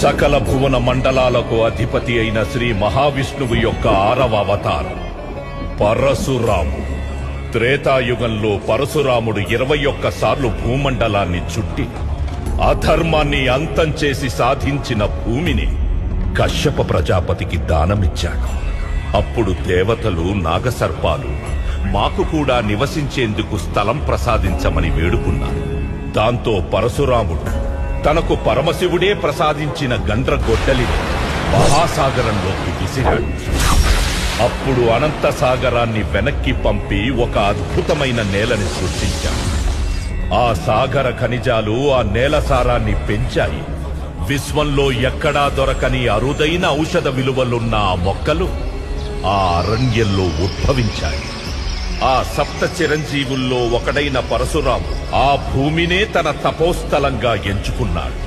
సకల భువన మండలాలకు అధిపతి అయిన శ్రీ మహావిష్ణువు యొక్క 6వ అవతారం పరశురాముడు. త్రేతాయుగంలో పరశురాముడు 21 సార్లు భూమండలాన్ని చుట్టి అధర్మాన్ని అంతం చేసి సాధించిన భూమిని కశ్యప ప్రజాపతికి దానమిచ్చాడు. అప్పుడు దేవతలు నాగసర్పాలు మాకు కూడా నివసించేందుకు స్థలం ప్రసాదించమని వేడుకున్నారు. దాంతో పరశురాముడు తనకు పరమశివుడే ప్రసాదించిన గండ్రగొడ్డలిని మహాసాగరంలోకి విసిరాడు. అప్పుడు అనంత సాగరాన్ని వెనక్కి పంపి ఒక అద్భుతమైన నేలని సృష్టించాడు. ఆ సాగర ఖనిజాలు ఆ నేల సారాన్ని పెంచాయి. విశ్వంలో ఎక్కడా దొరకని అరుదైన ఔషధ విలువలున్న ఆ మొక్కలు ఆ అరణ్యంలో ఉద్భవించాయి. ఆ సప్త చిరంజీవుల్లో ఒకడైన పరశురాము ఆ భూమినే తన తపోస్థలంగా ఎంచుకున్నాడు.